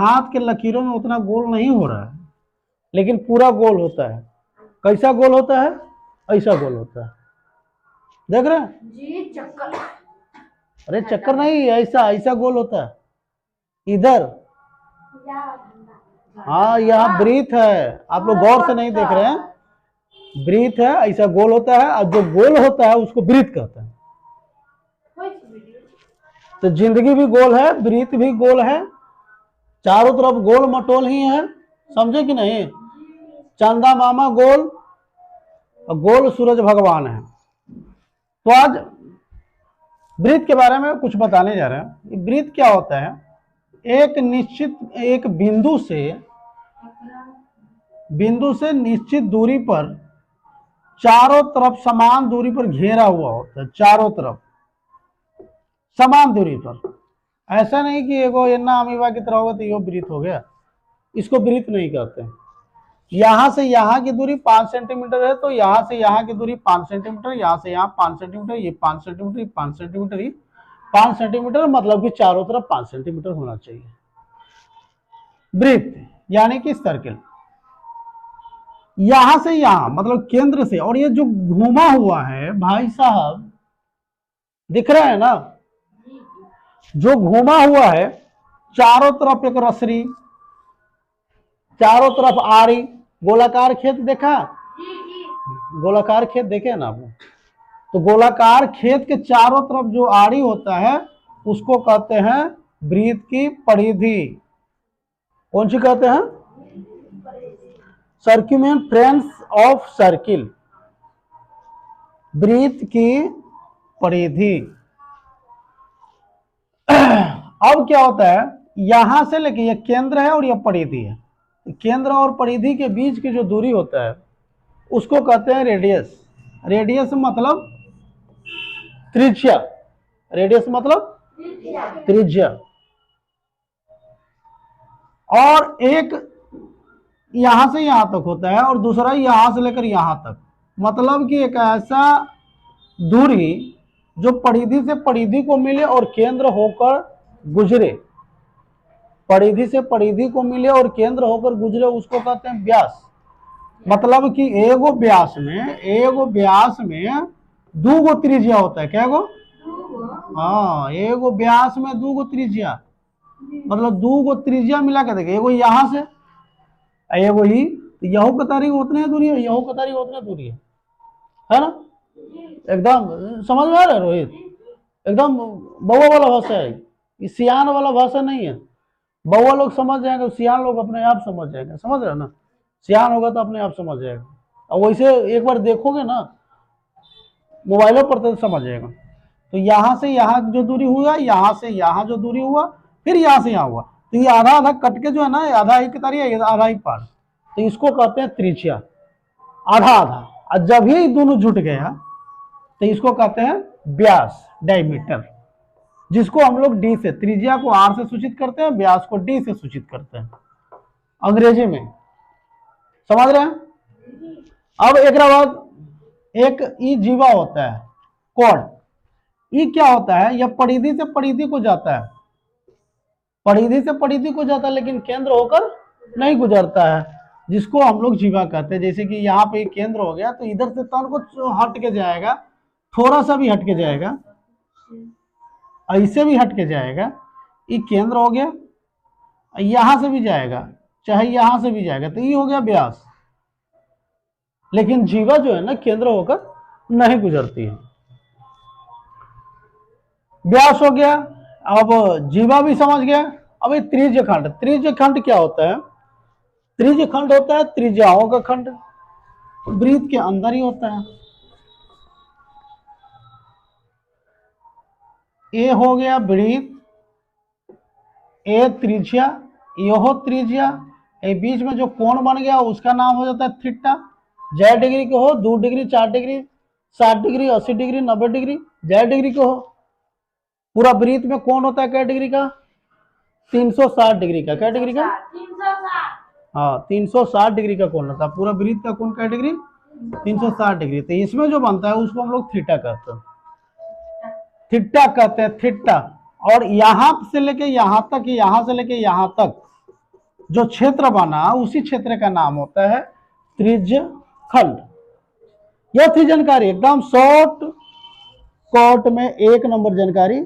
हाथ के लकीरों में उतना गोल नहीं हो रहा है, लेकिन पूरा गोल होता है। कैसा गोल होता है? ऐसा गोल होता है, देख रहे हैं जी? चक्कर? अरे चक्कर नहीं, ऐसा ऐसा गोल होता है इधर। हाँ यहाँ ब्रीथ है, आप लोग गौर से नहीं देख रहे हैं, ब्रीथ है, ऐसा गोल होता है, और जो गोल होता है उसको ब्रीथ कहते हैं। तो जिंदगी भी गोल है, ब्रीथ भी गोल है, चारों तरफ गोल मटोल ही है, समझे कि नहीं? चंदा मामा गोल और गोल सूरज भगवान है। तो आज ब्रीथ के बारे में कुछ बताने जा रहे हैं। ब्रीथ क्या होता है? एक निश्चित एक बिंदु से निश्चित दूरी पर चारों तरफ समान दूरी पर घेरा हुआ होता है, चारों तरफ समान दूरी पर। ऐसा नहीं कि एगो एन्ना अमीबा की तरह होगा तो यो ब्रीथ हो गया, इसको ब्रीथ नहीं कहते। यहां से यहां की दूरी 5 सेंटीमीटर है, तो यहां से यहां की दूरी 5 सेंटीमीटर, यहां से यहां 5 सेंटीमीटर, ये 5 सेंटीमीटर, ये 5 सेंटीमीटर, ये 5 सेंटीमीटर, मतलब कि चारों तरफ 5 सेंटीमीटर होना चाहिए। ब्रीथ यानी कि सर्किल, यहां से यहां मतलब केंद्र से, और ये जो घूमा हुआ है भाई साहब, दिख रहा है ना, जो घूमा हुआ है चारों तरफ एक रसरी, चारों तरफ आरी, गोलाकार खेत देखा? गोलाकार खेत देखे ना आप? तो गोलाकार खेत के चारों तरफ जो आरी होता है उसको कहते हैं ब्रीथ की परिधि। कौन सी कहते हैं? सर्क्यूमेफ्रेंस ऑफ सर्किल, ब्रीथ की परिधि। अब क्या होता है, यहां से लेके ये केंद्र है और ये परिधि है, केंद्र और परिधि के बीच की जो दूरी होता है उसको कहते हैं रेडियस। रेडियस मतलब त्रिज्या, रेडियस मतलब त्रिज्या। और एक यहां से यहां तक होता है और दूसरा यहां से लेकर यहां तक, मतलब कि एक ऐसा दूरी जो परिधि से परिधि को मिले और केंद्र होकर गुजरे, परिधि से परिधि को मिले और केंद्र होकर गुजरे, उसको कहते हैं व्यास। मतलब कि एगो व्यास में दूगो त्रिज्या होता है। क्या गो? हाँ, एगो व्यास में दूगो त्रिज्या, मतलब दूगो त्रिज्या मिला के देखे, एगो यहां से एगो ही, तो यहू का तारीख उतने दूरी है, यहू का तारीख उतने दूरी है ना? एकदम समझ में आ रहा है रोहित? एकदम बउआ वाला भाषा है, ये सियान वाला भाषा नहीं है। बउआ लोग समझ जाएंगे, सियान लोग अपने आप समझ जाएंगे, समझ रहे ना? सियान होगा तो अपने आप समझ जाएगा, और वैसे एक बार देखोगे ना मोबाइलों पर तो समझ जाएगा। तो यहां से यहां जो दूरी हुआ, यहां से यहां जो दूरी हुआ, फिर यहां से यहां हुआ, तो ये आधा आधा कट के जो है ना, आधा ही की तारीख, आधा ही पार, तो इसको कहते हैं त्रिज्या, आधा आधा। और जब ही दोनों जुट गया तो इसको कहते हैं व्यास, डायमीटर, जिसको हम लोग डी से, त्रिज्या को आर से सूचित करते हैं, व्यास को डी से सूचित करते हैं अंग्रेजी में, समझ रहे हैं? अब एक बाद एक ई जीवा होता है, कॉर्ड। ई क्या होता है? यह परिधि से परिधि को जाता है, परिधि से परिधि को जाता है, लेकिन केंद्र होकर नहीं गुजरता है, जिसको हम लोग जीवा कहते हैं। जैसे कि यहाँ पे केंद्र हो गया, तो इधर से तन को हट के जाएगा, थोड़ा सा भी हट के जाएगा, ऐसे भी हट के जाएगा, ये केंद्र हो गया, यहां से भी जाएगा, चाहे यहां से भी जाएगा, तो ये हो गया व्यास। लेकिन जीवा जो है ना, केंद्र होकर नहीं गुजरती है। व्यास हो गया, अब जीवा भी समझ गया। अब ये त्रिज्य खंड, त्रिज्य खंड क्या होता है? त्रिज्य खंड होता है त्रिज्याओं का खंड, ब्रीथ के अंदर ही होता है। ए हो गया ब्रीथ, ए त्रिज्या, यह त्रिज्या, ए बीच में जो कोण बन गया उसका नाम हो जाता है थीटा। जय डिग्री के हो, 2 degree, 4 degree, 60 degree, 80 degree, 90 degree, जय डिग्री के हो। पूरा ब्रीथ में कोण होता है क्या डिग्री का? 360 डिग्री का। क्या डिग्री का? 360। हाँ, 360 डिग्री का कोण होता है। पूरा ब्रीथ का कोण क्या डिग्री? 360 डिग्री। तो इसमें जो बनता है उसको हम लोग थीटा कहते हैं, थीटा कहते हैं, थीटा। और यहां से लेके यहां तक, यहां से लेके यहां तक जो क्षेत्र बना उसी क्षेत्र का नाम होता है त्रिज्यखंड। यह थी जानकारी, एकदम शॉर्ट कोट में 1 नंबर जानकारी।